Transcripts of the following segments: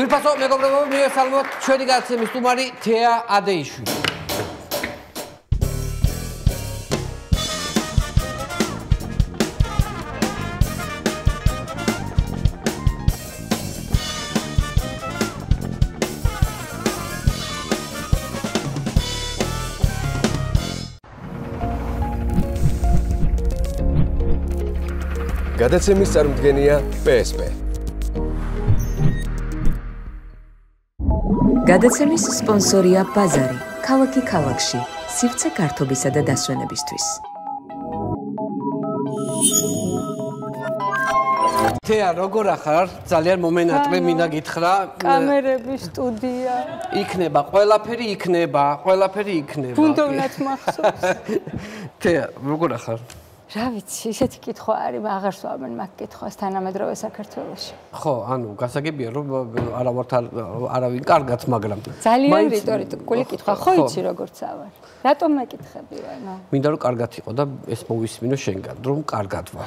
Თვირფასო მეგობრებო, მიესალმოთ ჩვენი გადაცემის სტუმარი თეა ადეიშვილი. გადაცემის წარმომადგენელია PSP. გადაცემის სპონსორია ბაზარი, ქალაქი ქალაქში, სივრცე გართობისა და დასვენებისთვის. თეა, როგორ ახარ? ძალიან მომენატრე მინდა გითხრა. კამერების სტუდია. იქნება, ყველაფერი იქნება. ბუნდოვნად მახსოვს. თეა, როგორ ახარ? რა ვიცი, ისეთი კითხვა არის, აღარ სვამენ მაგ კითხვას თანამედროვე საქართველოში. ხო, ანუ გასაგებია რომ არავინ კარგად, მაგრამ ძალიან რიტორიკული კითხვა, ხო იცი როგორ წავარ. რატომ მეკითხები ვანო? მინდა რომ კარგად იყო და ეს მოვისმინო შენგან, რომ კარგად ვარ.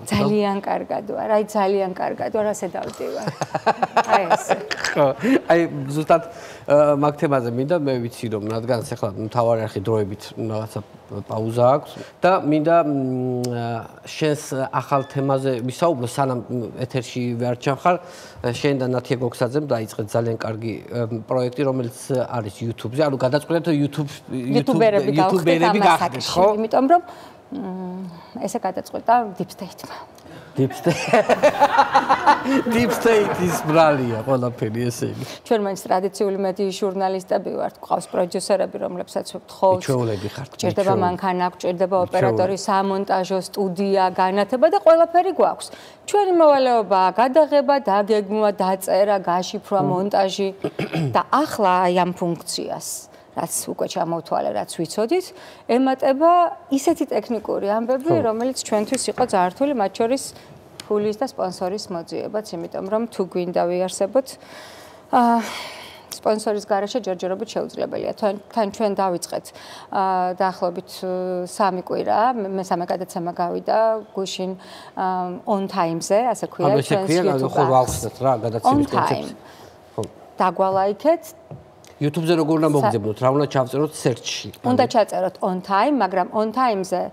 ძალიან კარგად ვარ, აი ძალიან კარგად ვარ, ასე დავდივარ. აი ესე. ხო, აი ზუსტად მაგ თემაზე მინდა მე ვიცი რომ რადგან ახლა მთავარი არხი დროებით რაღაცა პაუზა აქვს და მინდა შენს ახალ თემაზე ვისაუბრო სანამ ეთერში ვერ ჩავხარ შენ და ნათია გოგსაძემ დაიწყეთ ძალიან კარგი პროექტი რომელიც არის YouTube-ზე ანუ გადაწყვეტეთ YouTube-ები გახდეთ ხო იმიტომ რომ ესე გადაწყვეტა Deep State-მა Deep State-ის ბრალია ყველაფერი ესე იგი. ჩვენ მაინც ტრადიციული მედიის ჟურნალისტები ვართ, გვყავს პროდიუსერები, რომლებსაც ვთხოვთ. ჩვეულები ხართ. ჭირდება მანქანა, ჭირდება ოპერატორი, სამონტაჟო, სტუდია, განათება და ყველაფერი გვაქვს. ჩვენი მოვალეობაა გადაღება, დაგეგმვა, დაწერა, გაშიფრვა, მონტაჟი და ახლა აი ამ ფუნქციას რაც უკვე ჩამოვთვალე, რაც ვიცოდით, ემატება ისეთი ტექნიკური ამბები, რომელიც ჩვენთვის იყო ძალიან რთული, მათ შორის ფულის და სპონსორის მოძიებაც, იმიტომ რომ თუ გვინდა ვიარსებოთ, სპონსორის გარეშე ჯერჯერობით შეუძლებელია. თან ჩვენ დავიწყეთ დაახლოებით 3 კვირა, მესამე გადაცემა გავიდა გუშინ on time-ზე, ასე ქვია, ჩვენს YouTube-ზე. On time. დაგვალაიქეთ YouTube-ზე როგორ უნდა მოგძებნოთ, რა უნდა ჩავწეროთ search-ში. უნდა ჩაწეროთ on time, მაგრამ on time-ზე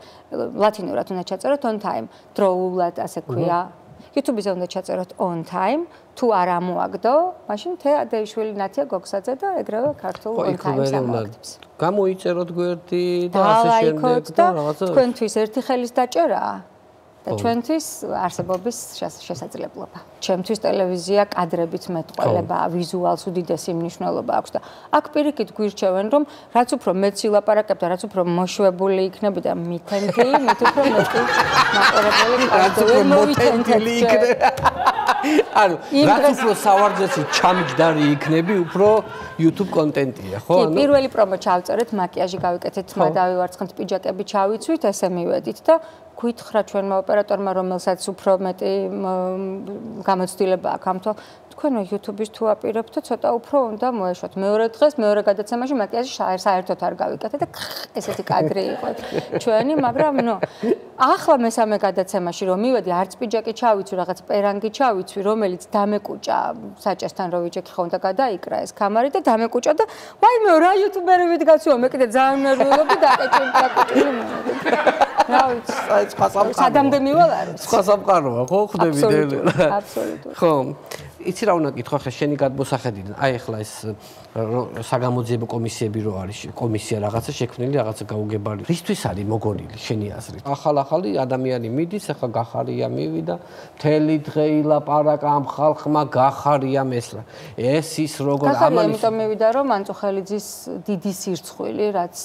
ლათინურად უნდა ჩაწეროთ on time, დროულად ასე ქვია. YouTube-ზე უნდა ჩაწეროთ on time, თუ არ ამოაგდო, მაშინ თეა ადეიშვილი ნათია გოგსაძე და ეგრევე ქართულ on time-ს ამოაგდებს. გამოიწეროთ გვერდი და ასე შემდეგ და რაღაცა. თქვენთვის ერთი ხელის დაჭერაა. და ჩვენთვის არსებობის შესაძლებლობა. ჩემთვის ტელევიზია კადრებით მეტყველება, ვიზუალს უდიდესი მნიშვნელობა აქვს და აქ პირიქით გვირჩევენ რომ რაც უფრო მეც ილაპარაკებ და რაც უფრო მოშვებული იქნები და მითენგილი, მით უფრო მეტი მაყურებელი მოვითენგილი იქნება. ანუ რაც უფრო სავარჯეში ჩამჯდარი იქნები, უფრო YouTube კონტენტია, ხო? კი, პირველი პრომო ჩავწერეთ, მაკიაჟი გავიკეთეთ, დავივარცხნით, პიჯაკები ჩავიცვით, ესე მივედით და გვითხრა ჩვენმა ოპერატორმა, რომელსაც უფრო მეტი გამოცდილება აქვს ამთო, თქვენო YouTube-ის თუ აპირებთ, ცოტა უფრო უნდა მოეშვათ. მეორე დღეს, მეორე გადაცემაში მაკიაჟი საერთოდ არ გავიკეთე და ესეთი კადრი იყო ჩვენი, მაგრამ ახლა მესამე გადაცემაში რომ მივედი, არც პიჯაკი ჩავიცვი, რაღაც პერანგი ჩავიცვი, რომელიც დამეკუჭა საჭესთან რო ვიჯექი ხო უნდა გადაიკრა ეს კამარი და დამეკუჭა და ვაიმე რა YouTube-ები დგაცუა, მე კიდე ძალიან ნერვიულობდი დაკეჭილი რა ვიცი, სხვა სამყაროა. სადამდე მივალარე. სხვა სამყაროა, ხო, ხვდები და. აბსოლუტურად. ხო. იცი რა უნდა გითხო ხე შენი გადმოსახედიდან. აი ახლა ეს საგამოძიებო კომისიები რო არის, კომისია რაღაცა შექმნილი, რაღაცა გაუგებარი. რისთვის არის მოგონილი შენი აზრით? ახალი ადამიანი მიდის, ახლა გახარია მივიდა, მთელი დღე ილაპარაკა ამ ხალხმა, გახარია მესლა. ეს ის როგორ ამან იმიტომ მივიდა რომ ანწუხელიძის დიდი სირცხვილი, რაც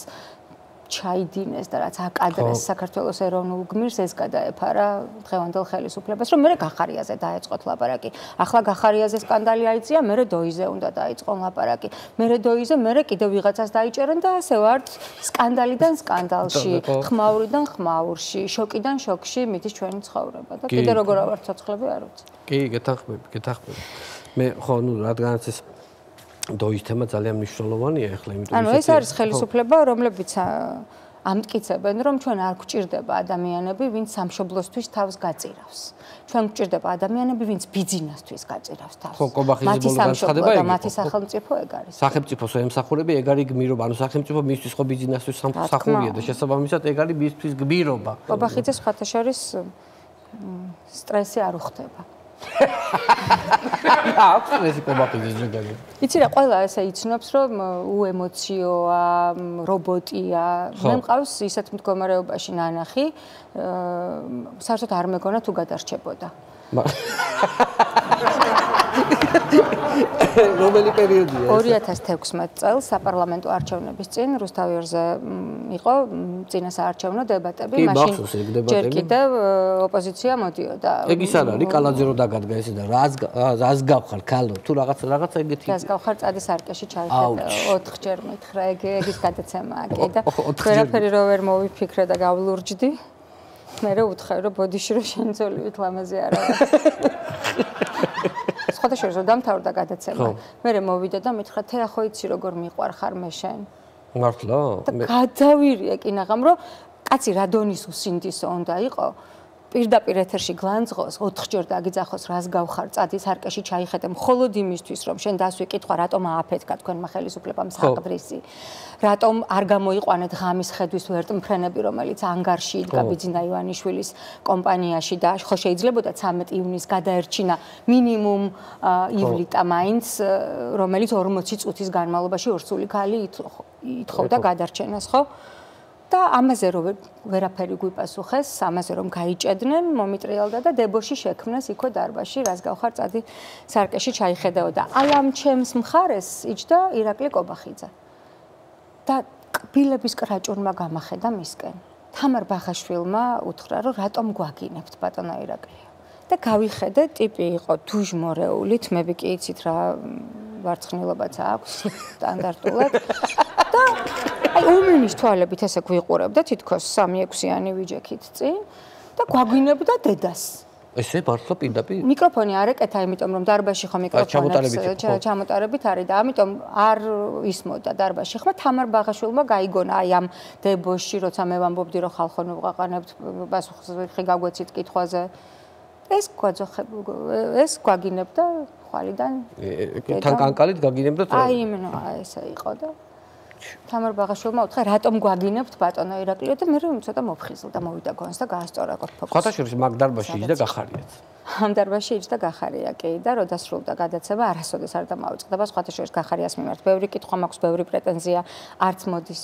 ჩაიდინეს და რაც აკადრეს საქართველოს ეროვნულ გმირს ეს გადაეფარა დღევანდელ ხელისუფლებას რომ მე გახარიაზე დაეწყოთ ლაპარაკი. ახლა გახარიაზე სკანდალი აიწია, მე დოიზე უნდა დაიწყონ ლაპარაკი. მე დოიზე მე კიდევ ვიღაცას დაიჭერენ და ასე ვართ სკანდალიდან სკანდალში, ხმაურიდან ხმაურში, შოკიდან შოკში მიდის ჩვენი ცხოვრება და კიდე როგორ ავარ ცოცხლები არ ვიცი. კი, გეთახმები. მე ხო რადგანაც ეს დოის თემა ძალიან მნიშვნელოვანია ახლა, იმიტომ ანუ ეს არის ხელისუფლება, რომლებიც ამტკიცებენ, რომ ჩვენ არ გვჭირდება ადამიანები, ვინც სამშობლოსთვის თავს გაწირავს. ჩვენ გვჭირდება ადამიანები, ვინც ბიზნესთვის გაწირავს თავს. ხო, კობახიძე ბოლო განცხადება ეგ იყო. მათი სახელმწიფო ეგ არის. სახელმწიფოს ემსახურები ეგ არის გმირობა, ანუ სახელმწიფო მისთვის ხო ბიზნესთვის სამსახურია და შესაბამისად ეგ არის მისთვის გმირობა. კობახიძე სხვათა შორის სტრესი არ უხდება. აქვს სტრესი კობახიძის ზოგადად. იცი რა, ყველა ესე იცნობს, რომ უემოციოა, რობოტია. მე მყავს ისეთ მდგომარეობაში ნანახი, საერთოდ არ მეგონა თუ გადარჩებოდა. რომელი პერიოდია? 2016 წელს საპარლამენტო არჩევნების წინ რუსთავიერზე იყო წინა საარჩევნო დებატები, მაშინ ჯერ კიდევ ოპოზიცია მოდიოდა. ეგ ის არ არის კალაძე რო დაგადგა ესე და რას გავხარ ქალო თუ რაღაცა ეგეთი. რას გავხარ წადის არკეში ჩაიხედა 4 ჯერ მითხრა ეგის გადაცემაა კი და ვერაფერი რო ვერ მოვიფიქრე და გავლურჯდი. მე რა უთხრა რომ ბოდიში რო შენ ძოლივით ლამაზი არ არის. სხვათა შორის რომ დამთავრდა გადაცემა. მე მოვიდა და მითხრა თეა ხო იცი როგორ მიყვარხარ მე შენ. მართლა? და გადავირია კინაღამ რომ კაცი რა დონის უსინდისო უნდა იყო. პირდაპირ ეთერში გლანძღოს 4 ჯერ დაგიძახოს რას გავხარ წადის არკეში ჩაიხედე მხოლოდ იმისთვის რომ შენ დასვიკითხვა რატომ ააფეთქა თქვენმა ხელისუფლებამ საყდრისი რატომ არ გამოიყვანეთ ღამის ხედვის ვერტმფრენები რომელიც ანგარში იდგა ბიძინა ივანიშვილის კომპანიაში და ხო შეიძლებოდა 13 ივნისს გადაერჩინა მინიმუმ ივლიტა მაინც რომელიც 40 წუთის განმავლობაში ორსული ქალი ითხოვდა გადარჩენას ხო და ამაზე რომ ვერაფერი გვიპასუხეს, ამაზე რომ გაიჭედნენ, მომიტრიალდა და დებოში შექმნეს იქვე დარბაზში, რას გავხარ წადი სარკეში ჩაიხედაო და ალამ ჩემს მხარეს იჯდა ირაკლი კობახიძე. და კბილების კრაჭურმა გამახედა მისკენ. თამარ ბაღაშვილმა უთხრა, რომ რატომ გვაგინებთ ბატონო ირაკლია. და გავიხედე, ტიპი იყო დუჟმორეულით, მე კი იცით რა ვარცხნილობაც აქვს სტანდარტულად და აი უმენის თვალებით ესე გვიყურებდა თითქოს 3-6-იანი ვიჯექით წინ და გვაგვინებდა დედას. ესე მართლა პირდაპირ? მიკროფონი არ ეკეთა, იმიტომ რომ დარბაზში ხო მიკროფონებს ჩამოტარებით არის და ამიტომ არ ისმოდა დარბაზში. ხმა თამარ ბაღაშვილმა გაიგონა აი ამ დებოში, როცა მე ვამბობდი რომ ხალხო ვაყანებთ პასუხი გაგვეცით კითხვაზე. ეს გვაგინებდა ხვალიდან. თან კანკალით გაგინებდა თუ? აი იმენა ესე იყო და თამარ ბაღაშვილმა უთხრა რატომ გვაგინებთ ბატონო ირაკლიო და მე ცოტა მოფხიზლ და მოვიდა გონს და გაასწორა ფოქუსი. სხვათა შორის მაგ დარბაზში იჯდა გახარიაც. ამ დარბაზში იჯდა გახარია კი და რო დასრულდა გადაცემა არასოდეს არ დამავიწყდება სხვათა შორის გახარიას მიმართ. ბევრი კითხვა მაქვს, ბევრი პრეტენზია არც მოდის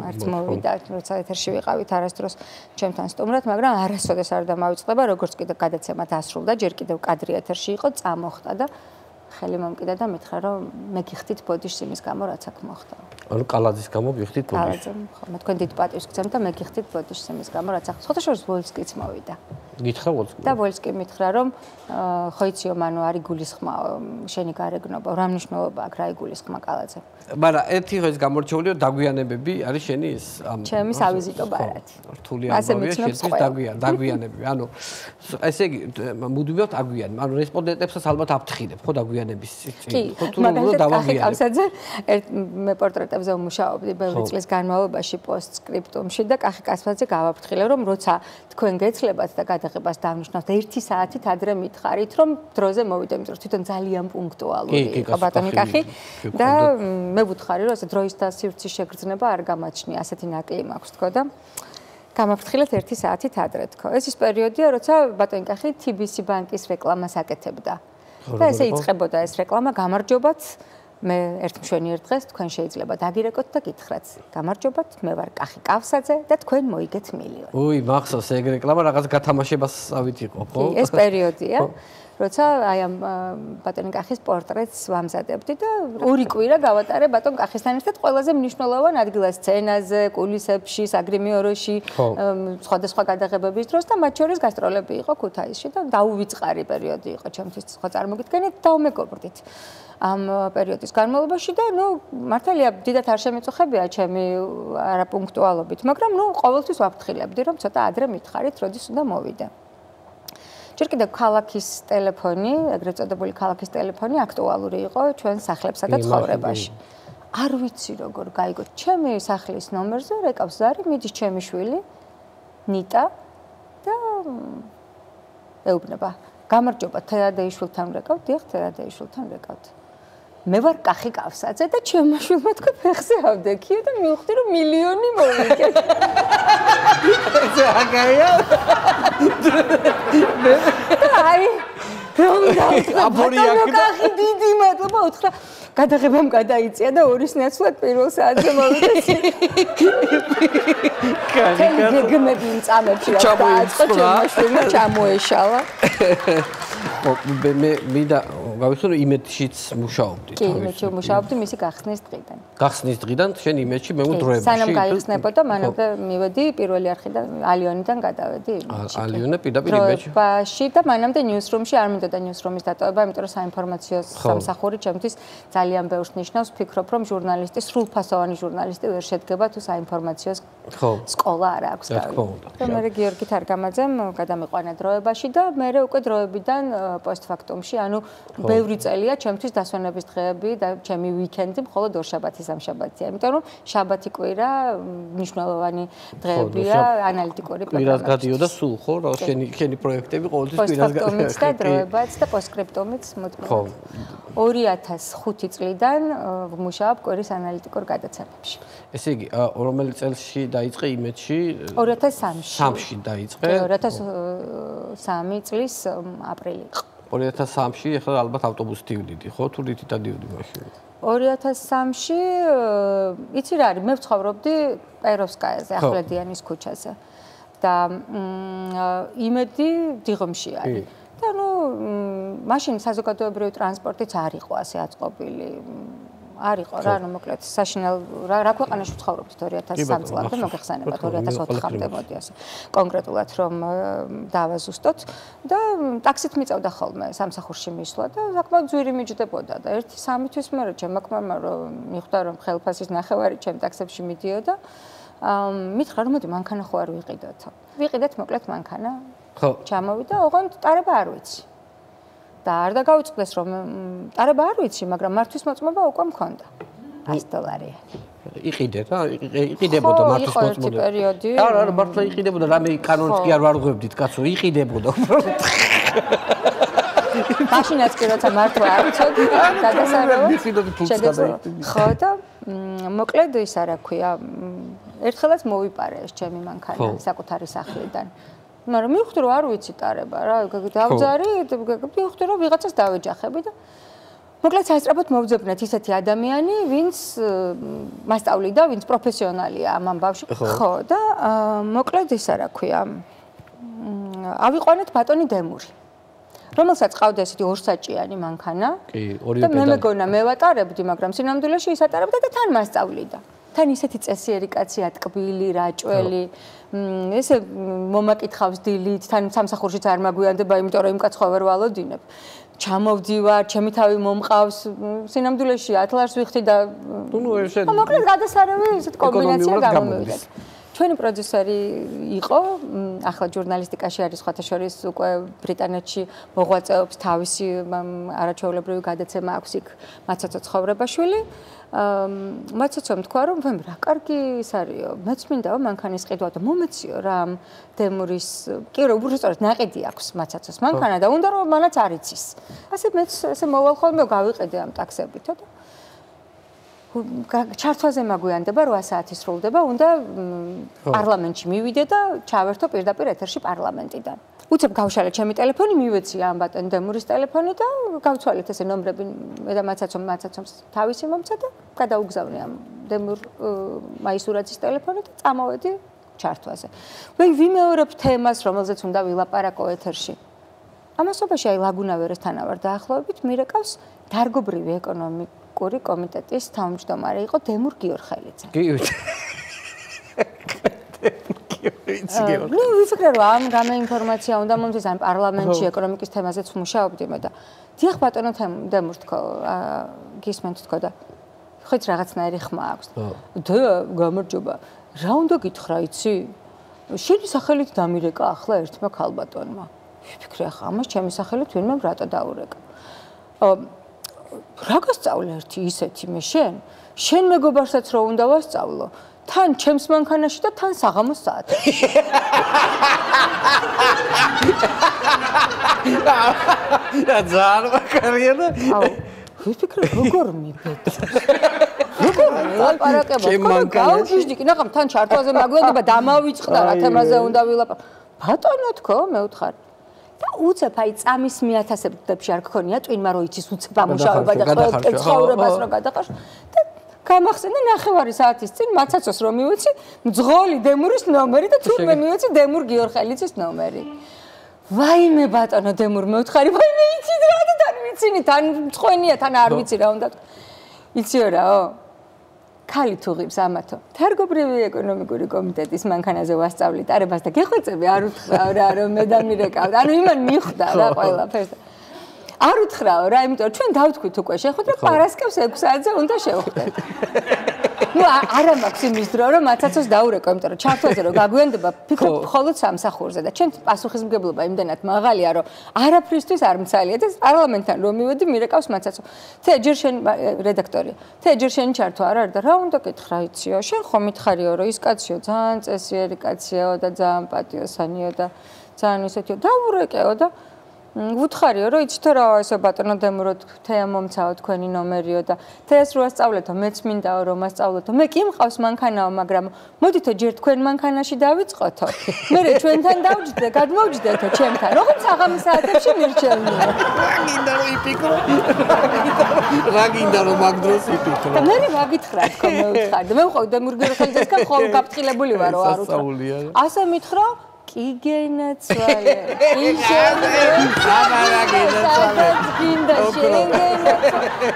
არც მოვიდა როცა ეთერში ვიყავით არასდროს ჩემთან სტუმრად, მაგრამ არასოდეს არ დამავიწყდება როგორც კიდე გადაცემა დასრულდა, ჯერ კიდევ კადრი ეთერში იყო, წამოხტა და ხელი მომკიდა და მითხრა რომ მე გიხდით ბოდიშს იმის გამო რაც აქ მოხდა. ანუ კალაძის გამო გიხდით ბოდიშს. კალაძე, ხო, მე თქვენ დიდ პატივს გცემთ და მე გიხდით ბოდიშს იმის გამო რაც აქ. სხვათა შორის ვოლსკიც მოვიდა. გითხრა ვოლსკი. და ვოლსკი მითხრა რომ ხო იციო მანო არის გულისხმა შენი გარეგნობა, რა მნიშვნელობა აქვს რა იგულისხმა კალაძე. მაგრამ ერთი ხო ის გამორჩეული რომ დაგვიანებები არის შენი ის ამ ჩემი სავიზიტო ბარათი. რთული ამბავია შეთვის დაგვიანებები. ანუ ესე იგი მუდმივად აგვიანებ. ანუ რესპონდენტებსაც ალბათ აფრთხილებ ხო დაგვიანების წინ. ხო თუ რომ დავაგვიანებ. მე პორტრეტებზე ვმუშაობდი ბევრი წლის განმავლობაში პოსტსკრიპტუმში და კახი კასპაძე გავაფრთხილე რომ როცა თქვენ გეცლებათ და გადაღებას დავნიშნავთ 1 საათით ადრე მითხარით რომ დროზე მოვიდა, იმიტომ რომ თვითონ ძალიან პუნქტუალური იყო ბატონი კახი და მე ვუთხარი რომ ასე დროის და სივრცის შეგრძნება არ გამაჩნია, ასეთი ნაკლი მაქვს თქო და გამაფრთხილეთ 1 საათით ადრე თქო. ეს ის პერიოდია, როცა ბატონი კახი TBC ბანკის რეკლამას აკეთებდა. და ესე იწყებოდა ეს რეკლამა გამარჯობათ მე ერთ მშვენიერ დღეს თქვენ შეიძლება დაგირეკოთ და გითხრათ. გამარჯობათ, მე ვარ კახი კავსაძე და თქვენ მოიგეთ მილიონი. უი, მახსოვს ეგ რეკლამა რაღაც გათამაშებას ავით იყო, ხო? ეს პერიოდია. როცა აი ამ ბატონ კახის პორტრეტს ვამზადებდი და 2 კვირა გავატარე ბატონ კახისთან ერთად ყველაზე მნიშვნელოვან ადგილას სცენაზე, კულისებში, საგრიმიოროში, სხვადასხვა გადაღებების დროს და მათ შორის გასტროლები იყო ქუთაისში და დაუვიწყარი პერიოდი იყო ჩემთვის, ხო წარმოგიდგენით, დავმეგობრდით. ამ პერიოდის განმავლობაში და ნუ მართალია დიდათ არ შემეწუხებია ჩემი არაპუნქტუალობით, მაგრამ ნუ ყოველთვის ვაფრთხილებდი რომ ცოტა ადრე მითხარით, როდის უნდა მოვიდე. ჯერ კიდევ ქალაქის ტელეფონი, ეგრეთ წოდებული ქალაქის ტელეფონი აქტუალური იყო ჩვენ სახლებსა და ცხოვრებაში. არ ვიცი როგორ გაიგო. ჩემი სახლის ნომერზე რეკავს ზარი, მიდის ჩემი შვილი ნიტა და ეუბნება. გამარჯობა, თეადეიშვილთან ვრეკავთ, დიახ, თეადეიშვილთან ვრეკავთ. მე ვარ კახი კავსაძე და ჩემმა შვილმა თქვა ფეხზე ავდექიო და მივხვდი რომ მილიონი მოვიგეთ. ეს აგაია. აი, რომ კახი დიდი მადლობა უთხრა. გადაღებამ გადაიწია და ორის ნაცვლად პირველ საათზე მოვიდა. კაი, გეგმები მწამებში რა დააწყო ჩემმა შვილმა ჩამოეშალა. მე მინდა გავიხსენო იმედშიც მუშაობდი. კი, იმედში მუშაობდი მისი გახსნის დღიდან. გახსნის დღიდან შენ იმედში მე დროებაში. სანამ გაიხსნებოდა, მანამდე მივედი პირველი არხიდან ალიონიდან გადავედი იმედში. ალიონე პირდაპირ იმედში. დროებაში და მანამდე ნიუსრუმში არ მინდოდა ნიუსრუმის დატოვება, იმიტომ რომ საინფორმაციო სამსახური ჩემთვის ძალიან ბევრს ნიშნავს. ვფიქრობ, რომ ჟურნალისტი, სრულფასოვანი ჟურნალისტი ვერ შედგება თუ საინფორმაციო სკოლა არ აქვს გავიგე. და მე გიორგი თარგამაძემ გადამიყვანა დროებაში და მე უკვე დროებიდან პოსტფაქტუმში, ანუ ბევრი წელია ჩემთვის დასვენების დღეები და ჩემი ვიკენდი მხოლოდ ორშაბათი სამშაბათია. იმიტომ რომ შაბათი კვირა მნიშვნელოვანი დღეებია ანალიტიკური პროგრამები. კვირას გადიოდა სულ ხო? რა შენი პროექტები ყოველთვის კვირას გადიოდა. პოსტფაქტუმიც და დროებაც და პოსტსკრიპტუმიც მოთხოვ. 2005 წლიდან ვმუშაობ კვირის ანალიტიკურ გადაცემებში. ესე იგი, რომელი წელში დაიწყე იმედში? 2003-ში. 3-ში დაიწყე. 2003 წლის აპრილი იყო. 2003-ში ახლა ალბათ ავტობუსით დივდიდი, ხო? თუ რითი დადივდი მაშინ? 2003-ში იცი რა არის, მე ვცხოვრობდი პეროვსკაიაზე, ახვლედიანის ქუჩაზე. და იმედი დიღმში არის. და ნუ მაშინ საზოგადოებრივი ტრანსპორტიც არ იყო ასე აწყობილი. არ იყო რა, ანუ მოკლედ საშინელ რა ქვეყანაში ვცხოვრობთ 2003 წლამდე მოგეხსენებათ 2004-მდე მოდი ასე კონკრეტულად რომ დავაზუსტოთ და ტაქსით მიწევდა ხოლმე სამსახურში მისვლა და საკმაოდ ძვირი მიჯდებოდა და 1-3 თვის მერე ჩემმა კმარმა რომ მიხვდა რომ ხელფასის ნახევარი ჩემ ტაქსებში მიდიოდა მითხრა რომ მოდი მანქანა ხო არ ვიყიდოთო ვიყიდეთ მოკლედ მანქანა ხო ჩამოვიდა ოღონდ ტარება არ ვიცი და არ დაგავიწყდეს რომ ტარება არ ვიცი, მაგრამ მართვის მოწმობა უკვე მქონდა. $100. იყიდე რა, იყიდებოდა მართვის მოწმობა. არა, მართლა იყიდებოდა, რამე კანონს კი არ ვარღვევდით, კაცო, იყიდებოდა. მაშინაც კი როცა მართლა არ ვიცოდი, გადასარევად. ხო და მოკლედ ის რა ქვია, ერთხელაც მოვიპარე ეს ჩემი მანქანა საკუთარი სახლიდან. მაგრამ მივხვდი რომ არ ვიცი ტარება რა დავძარი მივხვდი რომ ვიღაცას დავეჯახები და მოკლედ სასწრაფოდ მოვძებნეთ ისეთი ადამიანი ვინც მასწავლიდა ვინც პროფესიონალია ამ ამბავში ხო და მოკლედ ისა რა ქვია ავიყვანეთ ბატონი დემური რომელსაც ყავდა ესეთი ორსაჭიანი მანქანა და მე მეგონა მე ვატარებდი მაგრამ სინამდვილეში ის ატარებდა და თან მასწავლიდა თან ისეთი წესიერი კაცი ატკბილი რაჭველი ესე მომაკითხავს დილით, თან სამსახურშიც არ მაგვიანდება, იმიტომ რომ იმ კაცს ხო ვერ ვალოდინებ. ჩამოვდივარ, ჩემი თავი მომყავს, სინამდვილეში 10 ლარს ვიხდი და მოკლედ გადასარევი ესეთ კომბინაცია გამომივიდა. ჩვენი პროდიუსერი იყო, ახლა ჟურნალისტიკაში არის სხვათა შორის უკვე ბრიტანეთში მოღვაწეობს თავისი არაჩვეულებრივი გადაცემა აქვს იქ მაცოცო ცხოვრებაშვილი. მაცოცომ თქვა რომ ვემ რა კარგი ის არისო მეც მინდა მანქანის ყიდვა და მომეციო რა დემურის კი რა უბრალოდ ნაყიდი აქვს მაცოცოს მანქანა და უნდა რომ მანაც არ იცის ასე მეც ესე მოვალ ხოლმე გავიყიდე ამ ტაქსებითო და ჩართვაზე მაგვიანდება 8 საათი სრულდება უნდა პარლამენტში მივიდე და ჩავერთო პირდაპირ ეთერში პარლამენტიდან უცებ გავშალე ჩემი ტელეფონი მივეცია ამ ბატონ დემურის ტელეფონი და გავცვალეთ ესე ნომრები მე და მაცაცომს თავისი მომცა და გადაუგზავნე ამ დემურ მაისურაძის ტელეფონი და წამოვედი ჩართვაზე. ვიმეორებ თემას რომელზეც უნდა ვილაპარაკო ეთერში. ამასობაში აი ლაგუნავერესთან ვარ დაახლოებით მირეკავს დარგობრივი ეკონომიკური კომიტეტის თავმჯდომარე იყო დემურ გიორხელიძე. ნუ ვიფიქრე რომ ამ გამეინფორმაცია უნდა მომდის ან პარლამენტში ეკონომიკის თემაზეც მუშაობდი მე და დიახ ბატონო დემურ თქო გისმენთ თქო და ხოც რაღაცნაირი ხმა აქვს და გამარჯობა რა უნდა გითხრა იცი შენი სახელით დამირეკა ახლა ერთმა ქალბატონმა ვიფიქრე ახლა ამას ჩემი სახელით ვინმე რატო დაურეკა რა გასწავლე ერთი ისეთი მე შენ მეგობარსაც რო უნდა ვასწავლო თან ჩემს მანქანაში და თან საღამოს საათებში ძალიან მაგარია და ვიფიქრე როგორ მიბეჭდ როგორ ლაპარაკება გავუშვიდი კი ნახავ თან ჩარტვაზე მაგვიანდება დამავიწყდა რა თემაზე უნდა ვილაპარაკო ბატონო თქო მე ვთხარ და უცებ აი წამის მიათასებში არ გქონია ტვინმა რო იცის უცებ ამუშავება და ყოველ ცხოვრებას რო გადაყარს და გამახსენდა 9 საათის წინ მაცაცოს რომ მივეცი მძღოლი დემურის ნომერი და თურმე მივეცი დემურ გიორხელიძის ნომერი ვაიმე ბატონო დემურ მე ვთხარი ვაიმე იცით რა და თან ვიცინი თან მწყვენია თან არ ვიცი რა უნდა იციო რაო ქალი თუ ღირს ამათო თარგობრივი ეკონომიკური კომიტეტის მანქანაზე ვასწავლით არებას და გეხვეწები არ უთხრა რა რომ მე დამირეკავ ანუ იმან მიხვდა რა ყველაფერს არ უთხრაო რა იმიტომ ჩვენ დავთქვით უკვე შეხვდეთ პარასკევს 6 საათზე უნდა შევხვდეთ ну არა მაქვს იმის დრო რომ მაცაცოს დაურეკო იმიტომ რომ ჩართვაზე რომ გაგვიანდება ფიქრობ მხოლოდ სამსახურზე და ჩემ პასუხისმგებლობა იმდენად მაღალია რომ არაფრისთვის არ მცალია და პარლამენტთან რომ მივედი მირეკავს მაცაცო თე ჯერ შენ რედაქტორია თე ჯერ შენ ჩართვა არ არის და რა უნდა კითხრა იციო შენ ხომ მითხარიო რომ ის კაციო ძალიან წესიერი კაციაო და ძალიან პატიოსანიო და ძალიან ისეთიო დაურეკეო და ვუთხარიო რომ იცითო რა ესე ბატონო დემურო თეა მომცაო თქვენი ნომერიო და თეას რო ასწავლეთო მეც მინდაო რომ ასწავლეთო მე კი მყავს მანქანაო მაგრამ მოდითო ჯერ თქვენ მანქანაში დავიწყოთო მე ჩვენთან დავჯდე გადმოვჯდეთო ჩემთან როგორც საღამის საათებში მირჩევნიო რა გინდა რომ იფიქრო რა გინდა რომ მაგ დროს იფიქრო და მე მაგითხრა თქო მე ვთხარ და მე ვყავ დემურ გიორხელიძესთან ხოლმე გაფრთხილებული ვარო არ უთხრა ასე მითხრა კი გენაცვალე გინდა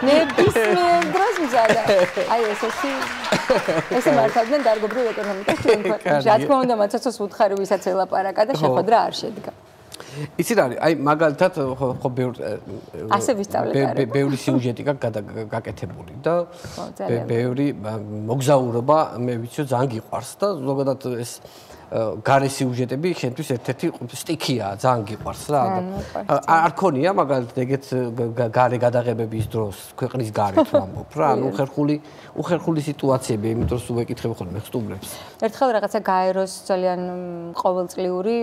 ნებისმიერ დროს მზადა აი ესე მართალია დარგობრივ ეკონომიკას ჩვენ ქვეყანაში რა თქმა უნდა მაცაცოს უთხარი ვისაც ელაპარაკა და შეხვედრა არ შედგა იცით არის აი მაგალითად ხო ასე ვისწავლეთ ბევრი სიუჟეტი გაკეთებული და ბევრი მოგზაურობა მე ვიცი ძალიან გიყვარს და ზოგადად ეს გარე სიუჟეტები შენთვის ერთ-ერთი სტიქია ძალიან გიყვარს რა არ ქონია მაგალითად ეგეთ გარე გადაღებების დროს ქვეყნის გარეთ ვამბობ რა ანუ უხერხული სიტუაციები იმიტომ რომ ვეკითხები ხოლმე სტუმრებს ერთხელ რაღაცა გაეროს ძალიან ყოველწლიური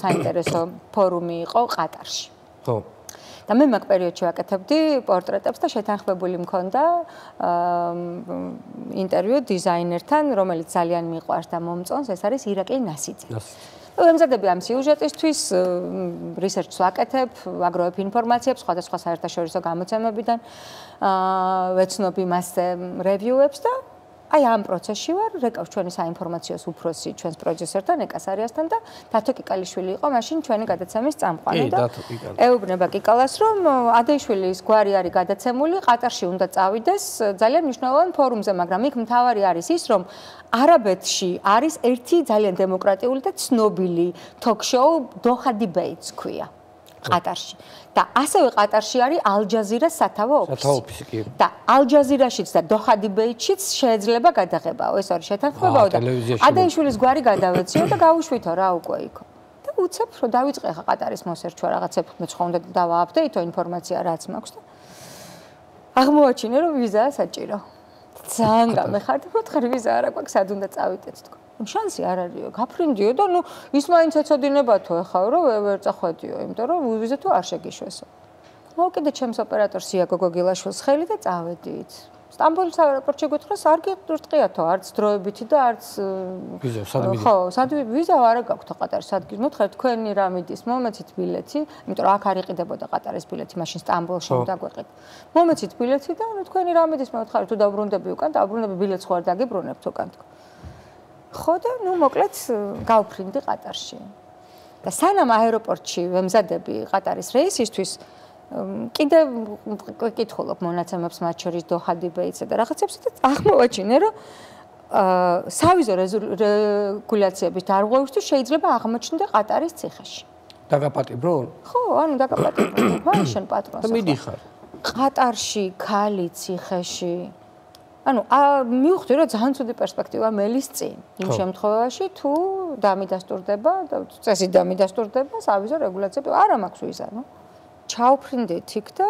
საინტერესო ფორუმი იყო ყატარში ხო და მე მაგ პერიოდში ვაკეთებდი პორტრეტებს და შეთანხმებული მქონდა ინტერვიუ დიზაინერთან, რომელიც ძალიან მიყვარს და მომწონს, ეს არის ირაკლი ნასიძე. ვემზადები ამ სიუჟეტისთვის, რისერჩს ვაკეთებ, ვაგროვებ ინფორმაციებს სხვადასხვა საერთაშორისო გამოცემებიდან, ვეცნობ იმასზე რევიუებს და აი ამ პროცესში ვარ, რეკავს ჩვენი საინფორმაციოს უფროსი ჩვენს პროდიუსერთან, ეკასარიასთან და დათო კიკალიშვილი იყო მაშინ ჩვენი გადაცემის წამყვანი და ეუბნება კიკალას, რომ ადეიშვილის გვარი არის გადაცემული, ყატარში უნდა წავიდეს ძალიან მნიშვნელოვან ფორუმზე, მაგრამ იქ მთავარი არის ის, რომ არაბეთში არის ერთი ძალიან დემოკრატიული და ცნობილი ток-შოუ Doha Debates ქვია. ყატარში. და ასევე ყატარში არის ალ-ჯაზირას სათავო ოფისი. და ალ-ჯაზირაშიც და Doha Debates-შიც შეიძლება გადაღებაო. ეს არის შეთანხმებაო და ადეიშვილის გვარი გადავეციო და გავუშვითო რა უკვე იქო. და უცებ რომ დავიწყე ხა ყატარის მოსერჩვა რაღაცებს მე ხო უნდა დავააპდეითო ინფორმაცია რაც მაქვს და აღმოაჩინე რომ ვიზაა საჭირო. ძალიან გამეხარდა, მოთხარ ვიზა არა გვაქვს, სად უნდა წავიდეთ თქო. შანსი არ არისო, გაფრინდიო და ნუ ის მაინც ეცოდინებათო ახლა რომ ვერ წახვედიო, იმიტომ რომ ვიზა თუ არ შეგიშვესო. მოვკიდე ჩემს ოპერატორს იაგო გოგილაშვილს ხელი და წავედით. სტამბოლის აეროპორტში გითხრას არ გიყრტყიათო, არც დროებითი და არც ვიზა სად მიდის? ხო, სად ვიზა არა გაქვთ ყატარის სადგის. მოთხარ თქვენი რა მიდის, მომეცით ბილეთი, იმიტომ რომ აქ არ იყიდებოდა ყატარის ბილეთი, მაშინ სტამბოლში უნდა გვეყიდ. მომეცით ბილეთი და ნუ თქვენი რა მიდის, მოთხარ თუ დაბრუნდები უკან, დაბრუნდები ბილეთს ხო არ დაგიბრუნებთ უკან თქო. ხო და ნუ მოკლედ გავფრინდი ყატარში. და სანამ აეროპორტში ვემზადები ყატარის რეისისთვის კიდე ვკითხულობ მონაცემებს მათ შორის Doha Debates-ზე და რაღაცებს და აღმოვაჩინე რომ სავიზო რეგულაციების დარღვევისთვის შეიძლება აღმოჩნდე ყატარის ციხეში. დაგაპატიმრო? ხო, ანუ დაგაპატიმრო. ვარ შენ პატრონს. და მიდიხარ. ყატარში, ქალი ციხეში. ანუ მივხვდი რომ ძალიან ცუდი პერსპექტივა მელის წინ. იმ შემთხვევაში თუ დამიდასტურდება და წესი დამიდასტურდება სავიზო რეგულაციები არა მაქვს ვიზა, ნუ. ჩავფრინდით იქ და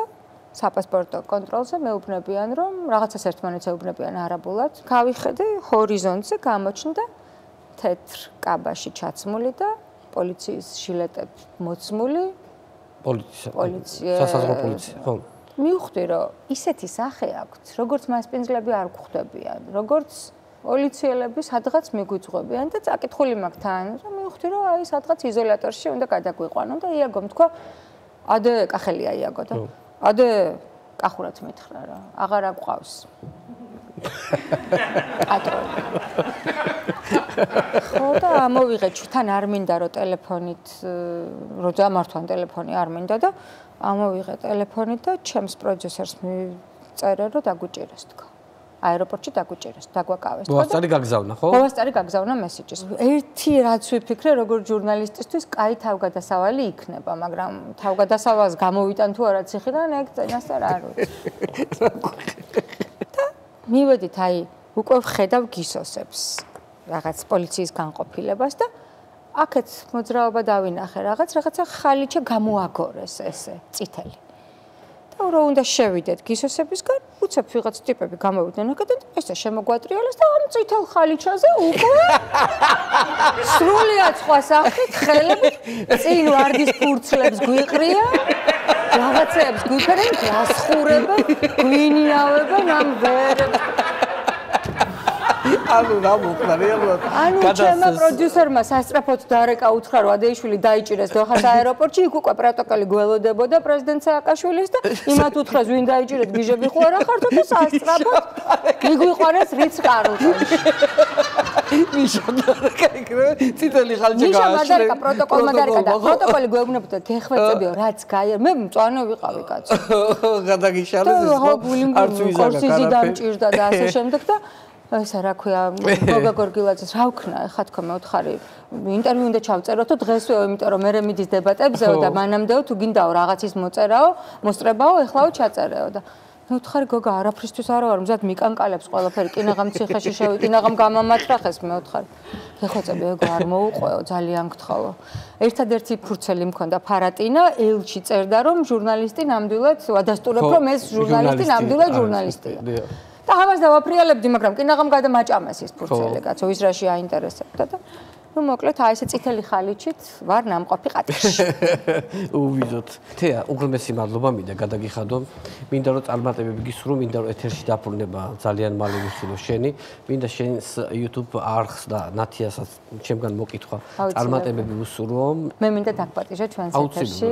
საპასპორტო კონტროლზე მეუბნებიან, რომ რაღაცას ერთმანეთს ეუბნებიან არაბულად. გავიხედე ჰორიზონტზე გამოჩნდა თეთრ კაბაში ჩაცმული და პოლიციის ჟილეტები მოწმული პოლიცია სასაზღვრო პოლიცია, ხო. მივხვდი, რომ ისეთი სახე აქვთ, როგორც მასპინძლები არ გვხვდებიან, როგორც პოლიციელები სადღაც მიგვიძღვებიან და წაკითხული მაქვს თან, რომ მივხვდი, რომ აი სადღაც იზოლატორში უნდა გადაგვიყვანო და იაგომ თქვა, ადე კახელია იაგო და ადე კახურად მითხრა რა, აღარ აგვყავს. პატრონი. ხო და ამოვიღე თან არ მინდა რომ ტელეფონით რომ დამართვან ტელეფონი არ მინდა და ამოვიღე ტელეფონით და ჩემს პროდიუსერს მიწერე რომ დაგვიჭირეს თქვა. აეროპორტში დაგვიჭირეს, დაგვაკავეს. მოვასწარი გაგზავნა, ხო? მოვასწარი გაგზავნა მესიჯის. ერთი რაც ვიფიქრე, როგორც ჟურნალისტისთვის, კაი თავგადასავალი იქნება, მაგრამ თავგადასავალს გამოვიტან თუ არა ციხიდან, ეგ წინასწარ არ ვიცი. და მივედით, აი, უკვე ვხედავ გისოსებს, რაღაც პოლიციის განყოფილებას და აქეთ მოძრაობა დავინახე, რაღაცა ხალიჩა გამოაგორეს ესე, წითელი. და რომ უნდა შევიდეთ გისოსებისგან, უცებ ვიღაც ტიპები გამოვიდნენ აქედან და ესე შემოგვატრიალეს და ამ წითელ ხალიჩაზე უკვე სრულიად სხვა სახით ხელებით წინ ვარდის ფურცლებს გვიყრია, რაღაცეებს გვიფერენ, გასხურებენ, გვინიავებენ ამ ვერებს. ანუ რა მოხდა რეალურად? ანუ ჩემმა პროდიუსერმა სასწრაფოდ დარეკა უთხრა რომ ადეიშვილი დაიჭირეს დოხას აეროპორტში, იქ უკვე პროტოკოლი გველოდებოდა პრეზიდენტ სააკაშვილის და იმათ უთხრას ვინ დაიჭირეთ გიჟები ხო არა ხართო და სასწრაფოდ მიგვიყვანეს რიც კარლტონში. მიშა დარეკა წითელი ხალჭა მიშა დარეკა პროტოკოლმა დარეკა და პროტოკოლი გვეუბნებოდა გეხვეწებიო რაც გაიარ მე მწვანე ვიყავი კაცო. გადაგიშალეს ის ხო არც ვიზაგა კორსიზი დამჭირდა და ასე შემდეგ და ესა რა ქვია გოგა გორგილაძეს რა ვქნა ხა თქო მე ვთხარი ინტერვიუ უნდა ჩავწეროთ და დღესვე იმიტომ რომ მე მიდის დებატებზეო და მანამდეო თუ გინდაო რაღაცის მოწერაო მოსწრებაო ეხლაო ჩაწერეო და მე ვთხარი გოგა არაფრისთვის არა ვარ მზად მიკანკალებს ყველაფერი კინაღამ ციხეში კინაღამ გამამათრახეს მე ვთხარი ეხოცები ეგ არ მოუყვეო ძალიან გთხოვო ერთადერთი ფურცელი მქონდა ფარატინა ელჩი წერდა რომ ჟურნალისტი ნამდვილად ვადასტურებ რომ ეს ჟურნალისტი ნამდვილად ჟურნალისტია და ამას დავაფრიალებდი, მაგრამ კინაღამ გადამაჭამეს ის ფურცელი კაცო, ის რაში აინტერესებდა და ну მოკლედ აი ესე წითელი ხალიჩით ვარ ნამყოფი ყატიში. უვიზოთ. თეა, უღრმესი მადლობა მინდა გადაგიხადო. მინდა რომ წარმატებები გისურვო, მინდა რომ ეთერში დაბრუნება ძალიან მალე ვიხილო შენი. მინდა შენს YouTube არხს და ნათიასაც ჩემგან მოკითხვა. წარმატებები ვუსურვო. მე მინდა დაგპატიჟე ჩვენს ეთერში.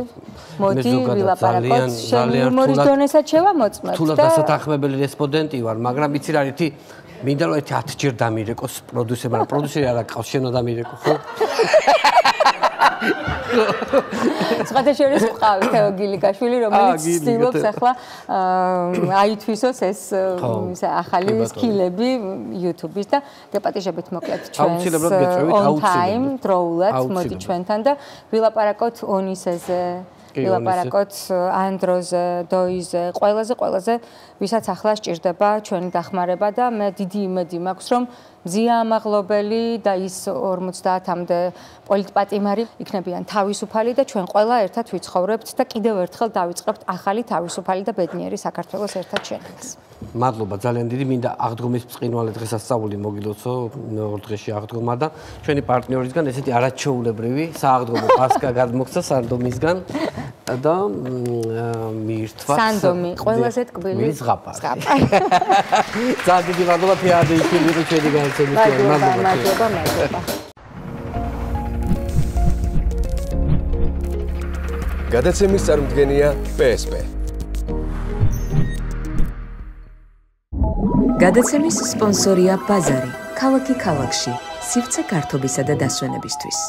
მოდი ვილაპარაკოთ. შენ იუმორის დონესაც შევამოწმოთ და თულად დასათანხმებელი რესპონდენტი ვარ, მაგრამ იცი რა რითი მინდა რომ 10 ჯერ დამირეკოს პროდიუსერმა, მაგრამ პროდიუსერი არ აკავს, შენ უნდა დამირეკო, ხო? სხვათა შორის ვყავი თეო გილიკაშვილი, რომელიც ცდილობს ახლა აითვისოს ეს ახალი სკილები YouTube-ის და გეპატიჟებით მოკლედ ჩვენს on time დროულად მოდი ჩვენთან და ვილაპარაკოთ ონისეზე ვილაპარაკოთ ანდროზე, დოიზე, ყველაზე ვისაც ახლა სჭირდება ჩვენი დახმარება და მე დიდი იმედი მაქვს რომ მზია ამაღლობელი და ის 50-მდე პოლიტპატიმარი იქნებიან თავისუფალი და ჩვენ ყველა ერთად ვიცხოვრებთ და კიდევ ერთხელ დავიწყებთ ახალი თავისუფალი და ბედნიერი საქართველოს ერთად შენებას. მადლობა ძალიან დიდი მინდა აღდგომის ბრწყინვალე დღესასწაული მოგილოცო ორ დღეში აღდგომა და ჩვენი პარტნიორისგან ესეთი არაჩვეულებრივი სააღდგომო პასკა გადმოგცა სანდომისგან და მიირთვა სანდომი ყველაზე ტკბილი ზღაპარი. ძალიან დიდი მადლობა თეადეიშვილი და ჩვენი განაცემისთვის. მადლობა. გადაცემის წარმომადგენელია PSP. გადაცემის სპონსორია ბაზარი, ქალაქი ქალაქში, სივრცე გართობისა და დასვენებისთვის.